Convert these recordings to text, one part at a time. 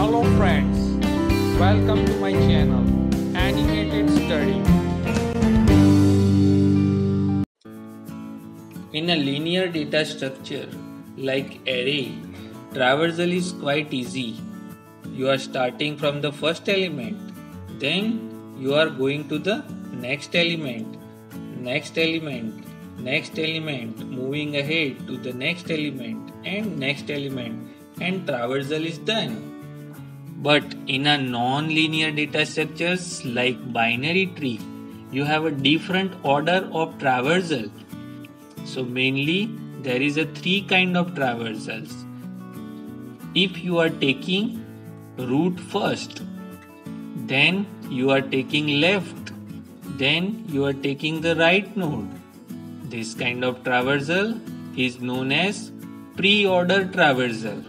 Hello friends, welcome to my channel Animated Study. In a linear data structure like array, traversal is quite easy. You are starting from the first element, then you are going to the next element, moving ahead to the next element, and traversal is done. But in a non-linear data structures like binary tree, you have a different order of traversal. So mainly there is a three kind of traversals. If you are taking root first, then you are taking left, then you are taking the right node. This kind of traversal is known as pre-order traversal.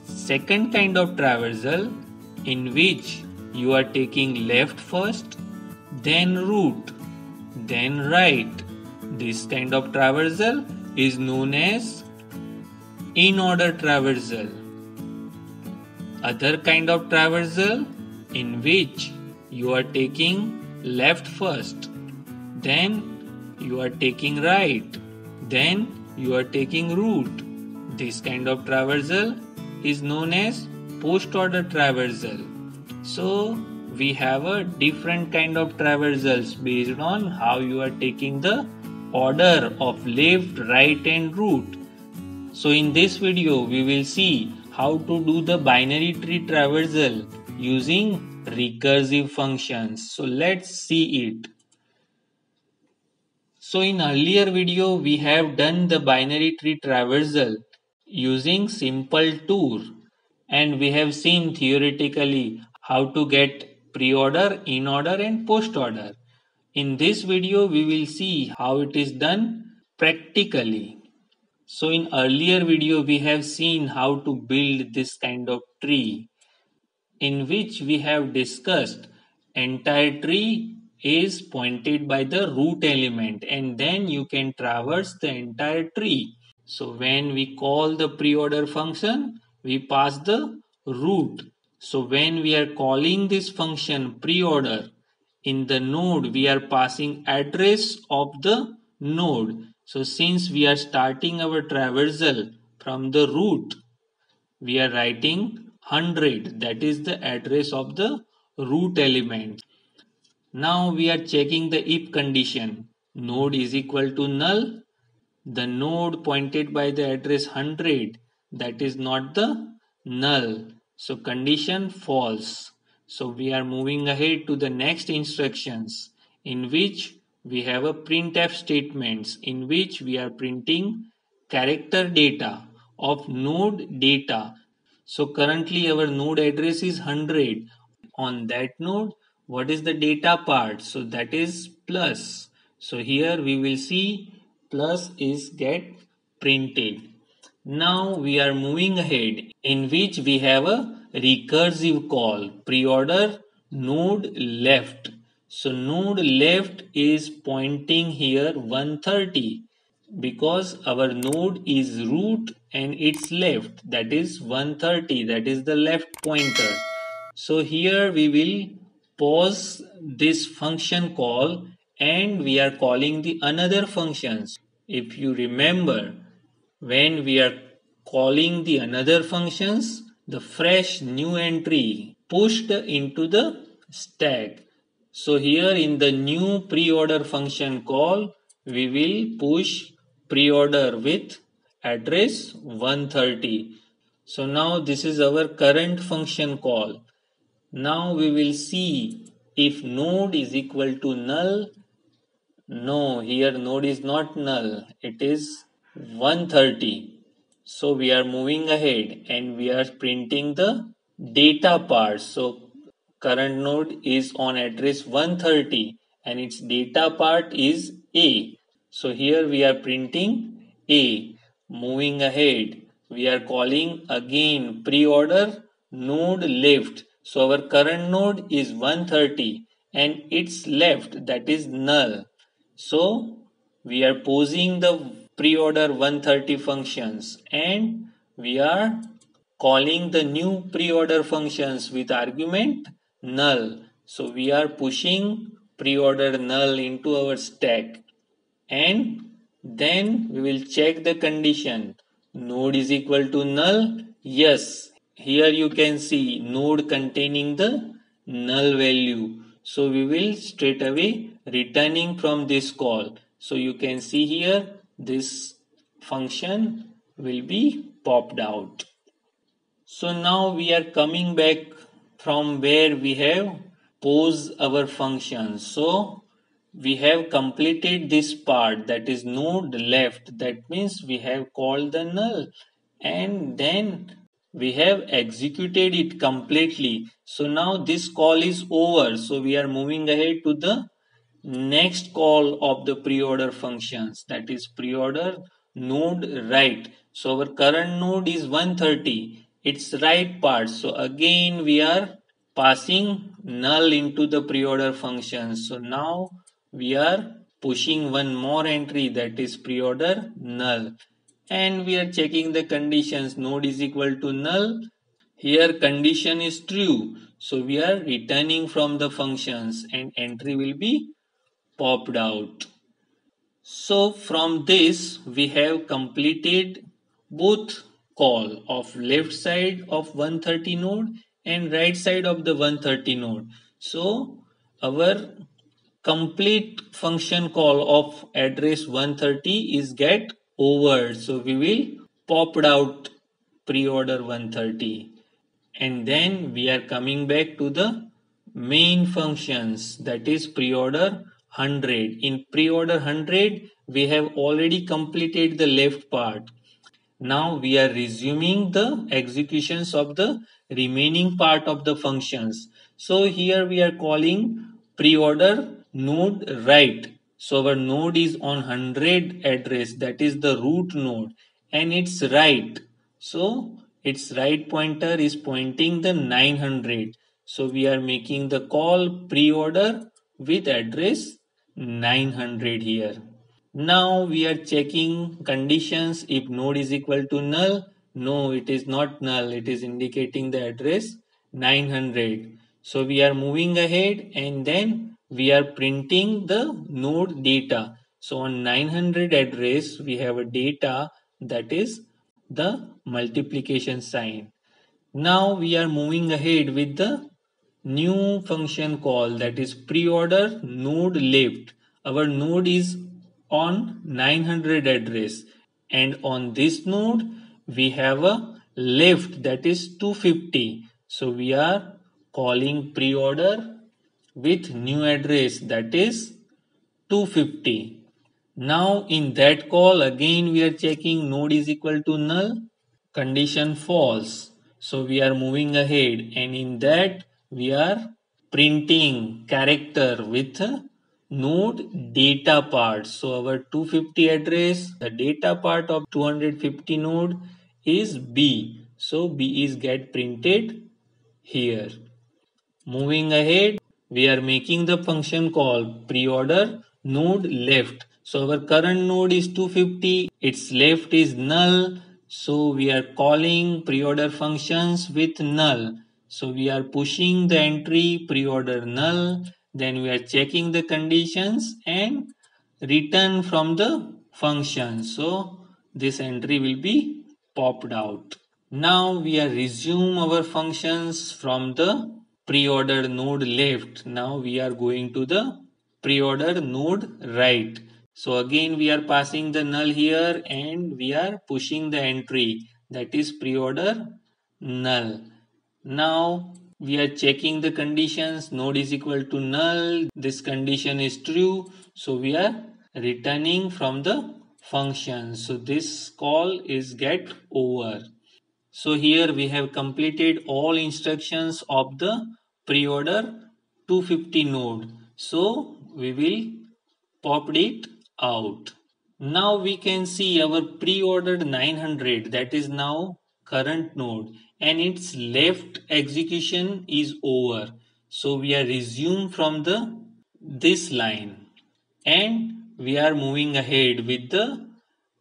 Second kind of traversal in which you are taking left first, then root, then right. This kind of traversal is known as in-order traversal. Other kind of traversal in which you are taking left first, then you are taking right, then you are taking root. This kind of traversal is known as post-order traversal. So we have a different kind of traversals based on how you are taking the order of left, right and root. So in this video we will see how to do the binary tree traversal using recursive functions. So let's see it. So in earlier video we have done the binary tree traversal using simple tour, and we have seen theoretically how to get pre-order, in-order and post-order. In this video we will see how it is done practically. So in earlier video we have seen how to build this kind of tree, in which we have discussed entire tree is pointed by the root element, and then you can traverse the entire tree. So when we call the pre-order function, we pass the root. So when we are calling this function pre-order, in the node we are passing address of the node. So since we are starting our traversal from the root, we are writing 100, that is the address of the root element. Now we are checking the if condition. Node is equal to null. The node pointed by the address 100, that is not the null. So condition false. So we are moving ahead to the next instructions, in which we have a printf statements in which we are printing character data of node data. So currently our node address is 100. On that node, what is the data part? So that is plus. So here we will see plus is get printed. Now we are moving ahead, in which we have a recursive call pre-order node left. So node left is pointing here 130 because our node is root and it's left, that is 130, that is the left pointer. So here we will pause this function call and we are calling the another functions. If you remember, when we are calling the another functions, the fresh new entry pushed into the stack. So here in the new pre-order function call, we will push pre-order with address 130. So now this is our current function call. Now we will see if node is equal to null. No, here node is not null. It is 130. So we are moving ahead and we are printing the data part. So current node is on address 130 and its data part is A. So here we are printing A. Moving ahead, we are calling again pre-order node left. So our current node is 130 and its left, that is null. So we are posing the pre-order 130 functions and we are calling the new pre-order functions with argument null. So we are pushing pre-order null into our stack, and then we will check the condition. Node is equal to null. Yes, here you can see node containing the null value. So we will straight away returning from this call. So you can see here this function will be popped out. So now we are coming back from where we have posed our function. So we have completed this part, that is node left. That means we have called the null and then we have executed it completely. So now this call is over. So we are moving ahead to the next call of the pre-order functions, that is pre-order node write. So our current node is 130, its write part. So again we are passing null into the pre-order function. So now we are pushing one more entry, that is pre-order null, and we are checking the conditions. Node is equal to null. Here condition is true. So we are returning from the functions and entry will be popped out. So from this we have completed both call of left side of 130 node and right side of the 130 node. So our complete function call of address 130 is get over. So we will popped out pre-order 130, and then we are coming back to the main functions, that is pre-order 100. In pre-order 100 we have already completed the left part. Now we are resuming the executions of the remaining part of the functions. So here we are calling pre-order node write. So our node is on 100 address, that is the root node, and it's write. So its write pointer is pointing the 900. So we are making the call pre-order with address 900 here. Now we are checking conditions. If node is equal to null, no, it is not null. It is indicating the address 900. So we are moving ahead and then we are printing the node data. So on 900 address, we have a data, that is the multiplication sign. Now we are moving ahead with the new function call, that is pre-order node left. Our node is on 900 address, and on this node we have a left, that is 250. So we are calling pre-order with new address, that is 250. Now in that call again we are checking node is equal to null, condition false. So we are moving ahead, and in that we are printing character with node data part. So our 250 address, the data part of 250 node is B. So B is get printed here. Moving ahead, we are making the function call pre-order node left. So our current node is 250, its left is null. So we are calling pre-order functions with null. So we are pushing the entry pre-order null. Then we are checking the conditions and return from the function. So this entry will be popped out. Now we are resume our functions from the pre-order node left. Now we are going to the pre-order node right. So again we are passing the null here and we are pushing the entry, that is pre-order null. Now we are checking the conditions. Node is equal to null. This condition is true. So we are returning from the function. So this call is get over. So here we have completed all instructions of the pre-order 250 node. So we will pop it out. Now we can see our pre-ordered 900, that is now current node, and its left execution is over. So we are resume from the this line and we are moving ahead with the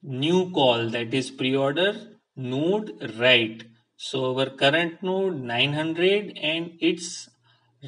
new call, that is pre-order node write. So our current node 900 and its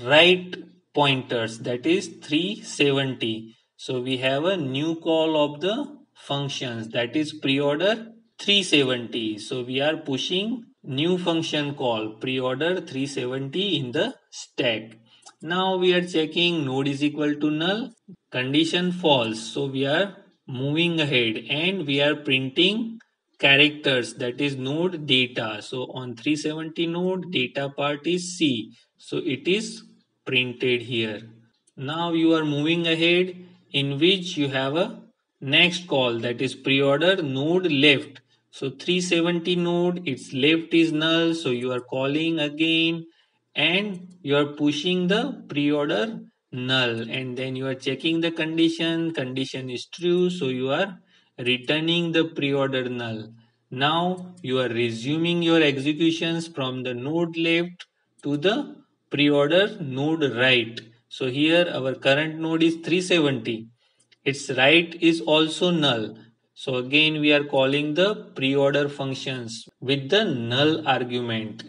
right pointers, that is 370. So we have a new call of the functions, that is pre-order 370. So we are pushing new function call pre-order 370 in the stack. Now we are checking node is equal to null, condition false. So we are moving ahead and we are printing characters, that is node data. So on 370 node data part is C. So it is printed here. Now you are moving ahead in which you have a next call, that is pre-order node left. So 370 node, its left is null. So you are calling again and you are pushing the pre-order null, and then you are checking the condition is true. So you are returning the pre-order null. Now you are resuming your executions from the node left to the pre-order node right. So here our current node is 370. Its right is also null. So again we are calling the pre-order functions with the null argument,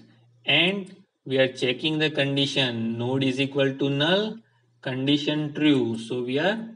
and we are checking the condition node is equal to null, condition true. So we are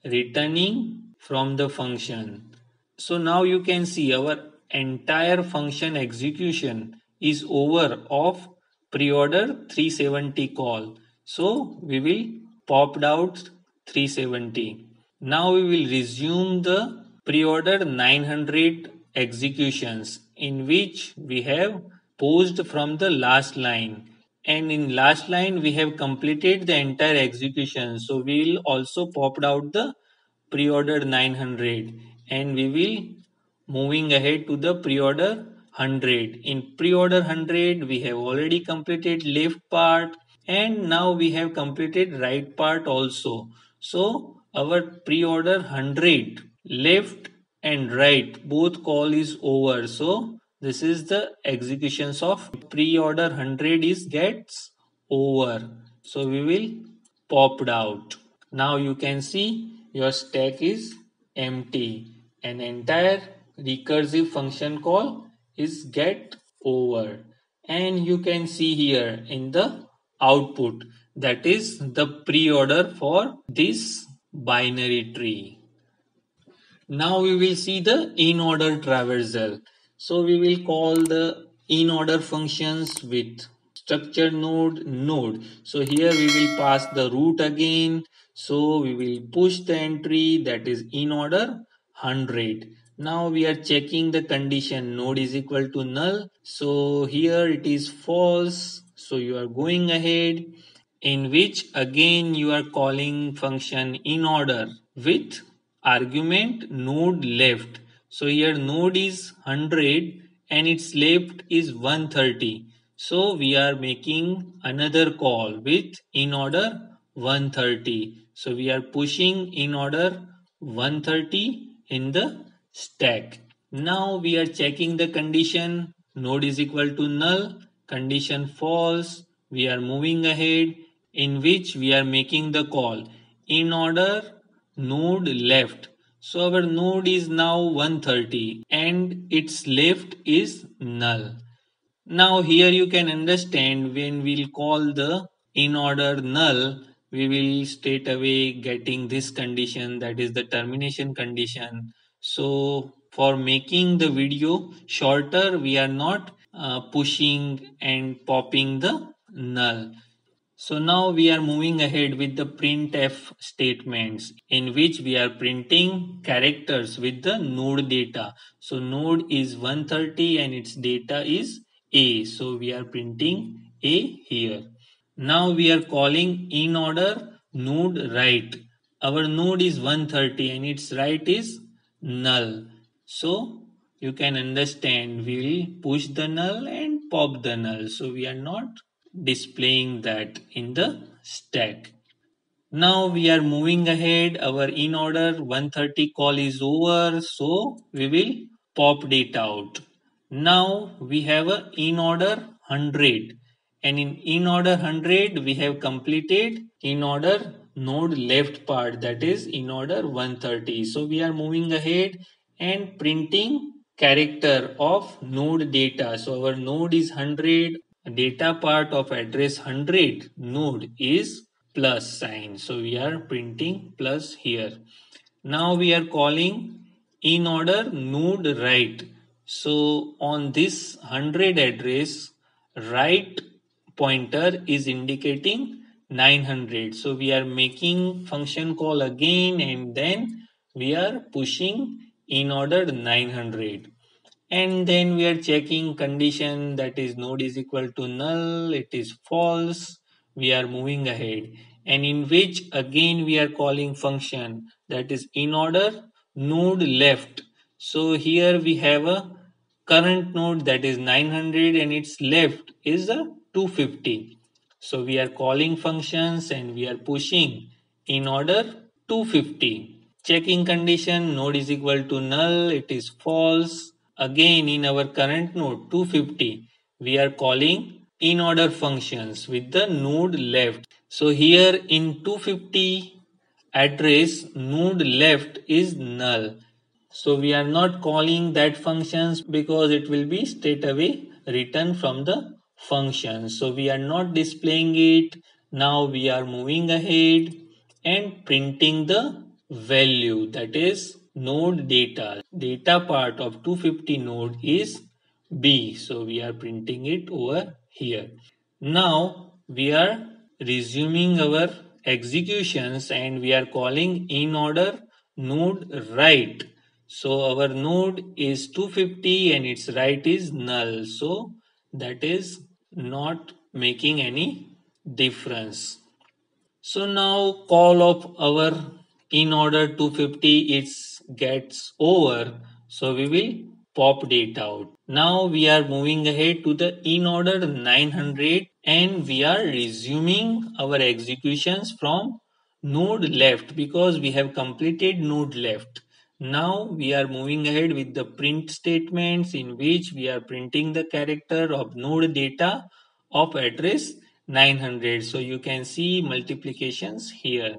returning from the function. So now you can see our entire function execution is over of pre-order 370 call. So we will popped out 370. Now we will resume the pre-order 900 executions in which we have posed from the last line, and in last line we have completed the entire execution. So we will also popped out the pre-order 900 and we will moving ahead to the pre-order 100. In pre-order 100 we have already completed left part and now we have completed right part also. So our pre-order 100 left and right both call is over. So this is the executions of pre-order 100 is gets over. So we will popped out. Now you can see your stack is empty. An entire recursive function call is get over. And you can see here in the output, that is the pre-order for this binary tree. Now we will see the in-order traversal. So we will call the in-order functions with structure node. So here we will pass the root again. So we will push the entry, that is in order 100. Now we are checking the condition node is equal to null. So here it is false. So you are going ahead in which again you are calling function in order with argument node left. So here node is 100 and its left is 130. So we are making another call with in order 130. So we are pushing in order 130 in the stack. Now we are checking the condition node is equal to null, condition false. We are moving ahead in which we are making the call in order node left. So our node is now 130 and its left is null. Now here you can understand when we'll call the in order null, we will straight away getting this condition, that is the termination condition. So for making the video shorter, we are not pushing and popping the null. So now we are moving ahead with the printf statements in which we are printing characters with the node data. So node is 130 and its data is A. So we are printing A here. Now we are calling in order node right. Our node is 130 and its right is null. So you can understand we will push the null and pop the null. So we are not displaying that in the stack. Now we are moving ahead. Our in order 130 call is over. So we will pop it out. Now we have a in order 100. And in order 100 we have completed in order node left part, that is in order 130. So we are moving ahead and printing character of node data. So our node is 100, data part of address 100 node is plus sign. So we are printing plus here. Now we are calling in order node write. So on this 100 address, write pointer is indicating 900. So we are making function call again and then we are pushing in order 900. And then we are checking condition, that is node is equal to null, it is false, we are moving ahead, and in which again we are calling function, that is in order node left. So here we have a current node that is 900 and its left is a 250. So we are calling functions and we are pushing in order 250. Checking condition, node is equal to null, it is false. Again in our current node 250, we are calling in order functions with the node left. So here in 250 address, node left is null. So we are not calling that functions because it will be straight away written from the function. So we are not displaying it. Now we are moving ahead and printing the value, that is node data. Data part of 250 node is B. So we are printing it over here. Now we are resuming our executions and we are calling in order node write. So our node is 250 and its write is null. So that is not making any difference. So now call of our in order 250 it gets over. So we will pop data out. Now we are moving ahead to the in order 900 and we are resuming our executions from node left because we have completed node left. Now we are moving ahead with the print statements in which we are printing the character of node data of address 900. So you can see multiplications here.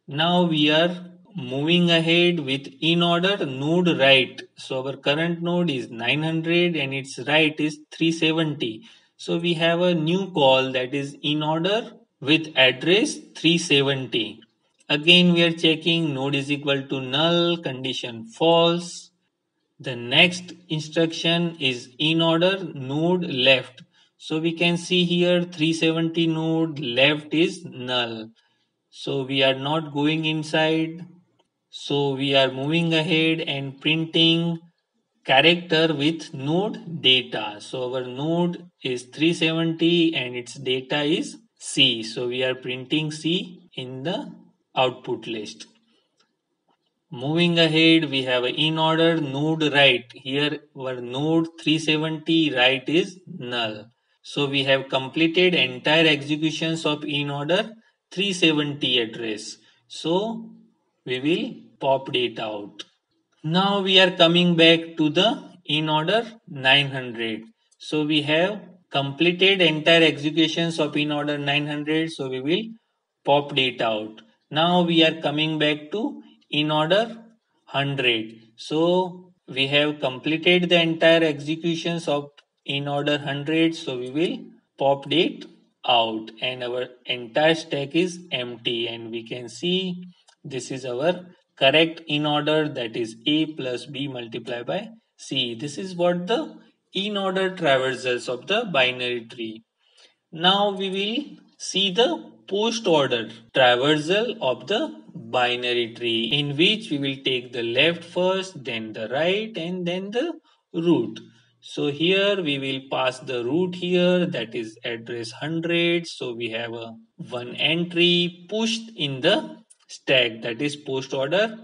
Now we are moving ahead with in order node write. So our current node is 900 and its write is 370. So we have a new call, that is in order with address 370. Again we are checking node is equal to null, condition false. The next instruction is in order node left. So we can see here 370 node left is null. So we are not going inside. So we are moving ahead and printing character with node data. So our node is 370 and its data is C. So we are printing C in the output list. Moving ahead, we have in order node write. Here our node 370 write is null. So we have completed entire executions of in order 370 address. So we will pop data out. Now we are coming back to the in order 900. So we have completed entire executions of in order 900. So we will pop data out. Now we are coming back to in order 100. So we have completed the entire executions of in order 100. So we will pop date out and our entire stack is empty and we can see this is our correct in order, that is A plus B multiplied by C. This is what the in order traversals of the binary tree. Now we will see the post order traversal of the binary tree in which we will take the left first, then the right and then the root. So here we will pass the root here, that is address 100. So we have a one entry pushed in the stack, that is post order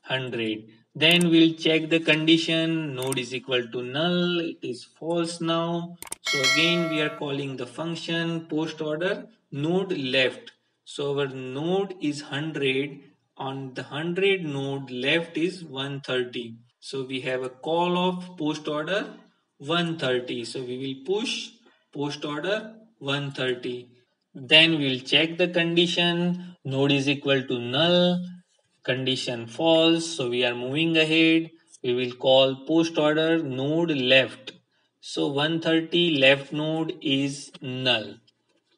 100. Then we'll check the condition, node is equal to null, it is false now. So again we are calling the function post order node left. So our node is 100, on the 100 node left is 130. So we have a call of post order 130. So we will push post order 130. Then we'll check the condition, node is equal to null, condition false. So we are moving ahead. we will call post order node left. So 130 left node is null.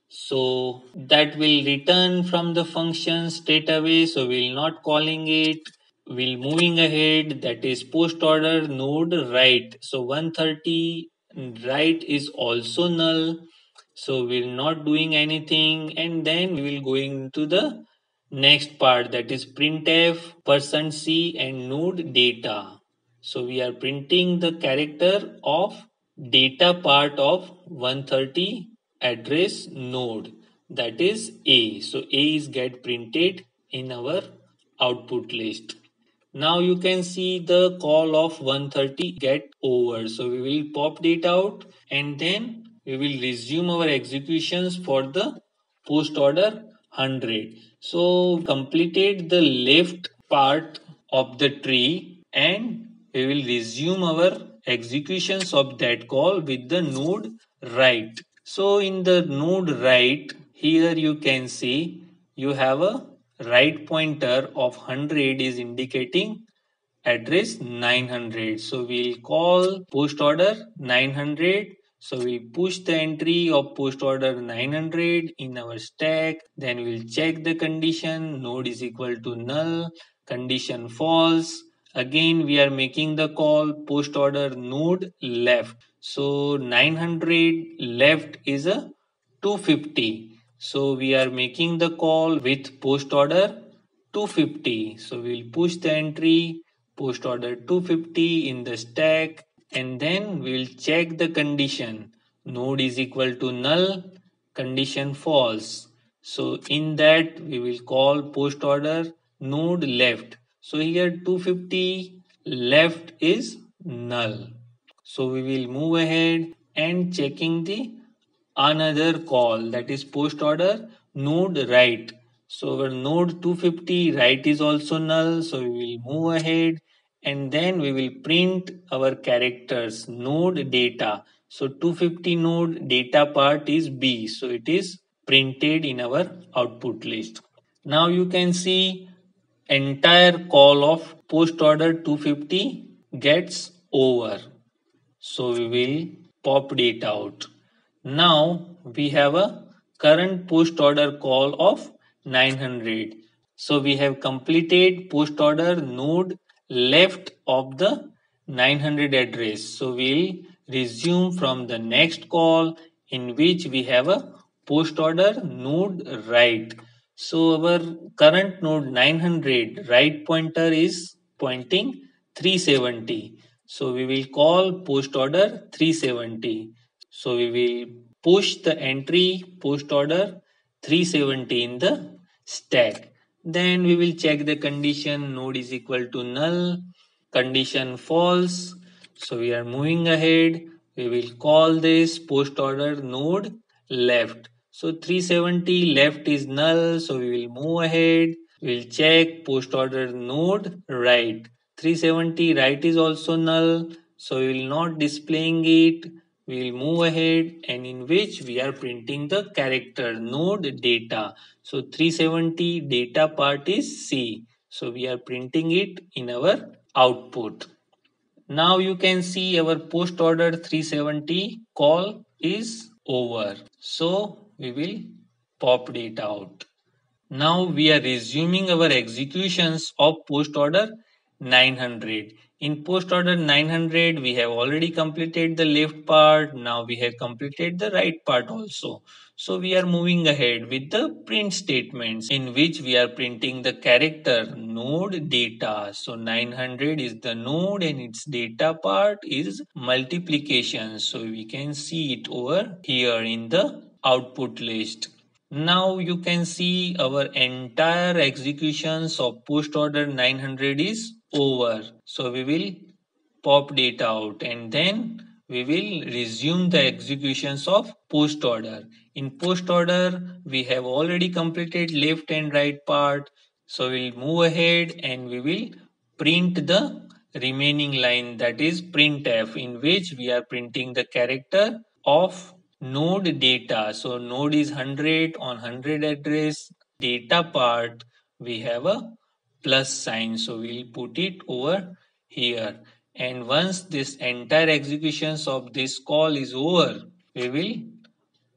So that will return from the function straight away. So we'll not calling it. We'll moving ahead. That is post order node right. So 130 right is also null. So we're not doing anything, and then we will going to the next part, that is printf %c and node data. So we are printing the character of data part of 130 address node, that is A. So A is get printed in our output list. Now you can see the call of 130 get over. So we will pop it out and then we will resume our executions for the post order 100. So completed the left part of the tree and we will resume our executions of that call with the node right. So in the node right, here you can see you have a right pointer of 100 is indicating address 900. So we'll call post order 900. So we push the entry of post order 900 in our stack. Then we'll check the condition. Node is equal to null. Condition false. Again, we are making the call post order node left. So 900 left is a 250. So we are making the call with post order 250. So we'll push the entry post order 250 in the stack and then we'll check the condition. Node is equal to null, condition false. So in that we will call post order node left. So here 250 left is null. So we will move ahead and checking the another call, that is post order node right. So our node 250 right is also null. So we will move ahead and then we will print our characters node data. So 250 node data part is B. So it is printed in our output list. Now you can see entire call of post order 250 gets over. So we will pop it out. Now we have a current post order call of 900. So we have completed post order node left of the 900 address. So we'll resume from the next call in which we have a post order node right. So our current node 900 right pointer is pointing 370. So we will call post order 370. So we will push the entry post order 370 in the stack. Then we will check the condition node is equal to null, condition false. So we are moving ahead. We will call this post order node left. So 370 left is null. So we will move ahead. We'll check post order node right. 370 right is also null. So we will not displaying it. We will move ahead and in which we are printing the character node data. So 370 data part is C. So we are printing it in our output. Now you can see our post order 370 call is over. So we will pop it out. Now we are resuming our executions of post order 900. In post order 900, we have already completed the left part. Now we have completed the right part also. So we are moving ahead with the print statements in which we are printing the character node data. So 900 is the node and its data part is multiplication. So we can see it over here in the output list. Now you can see our entire executions of post order 900 is over. So we will pop data out and then we will resume the executions of post order. In post order, we have already completed left and right part. So we'll move ahead and we will print the remaining line, that is printf, in which we are printing the character of node data. So node is 100 on 100 address. Data part we have a plus sign. So we'll put it over here, and once this entire executions of this call is over, we will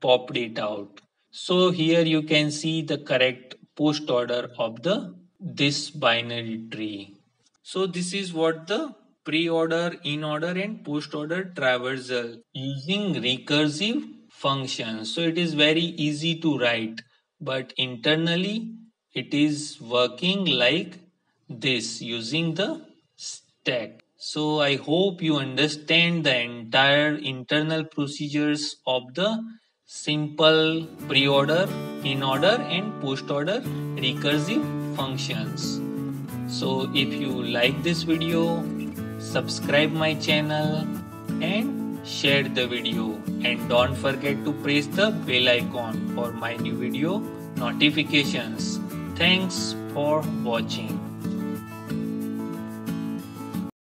pop it out. So here you can see the correct post order of the this binary tree. So this is what the pre-order, in-order and post-order traversal using recursive functions. So it is very easy to write, but internally it is working like this using the stack. So I hope you understand the entire internal procedures of the simple pre-order, in-order and post-order recursive functions. So if you like this video, subscribe my channel and share the video, and don't forget to press the bell icon for my new video notifications. Thanks for watching.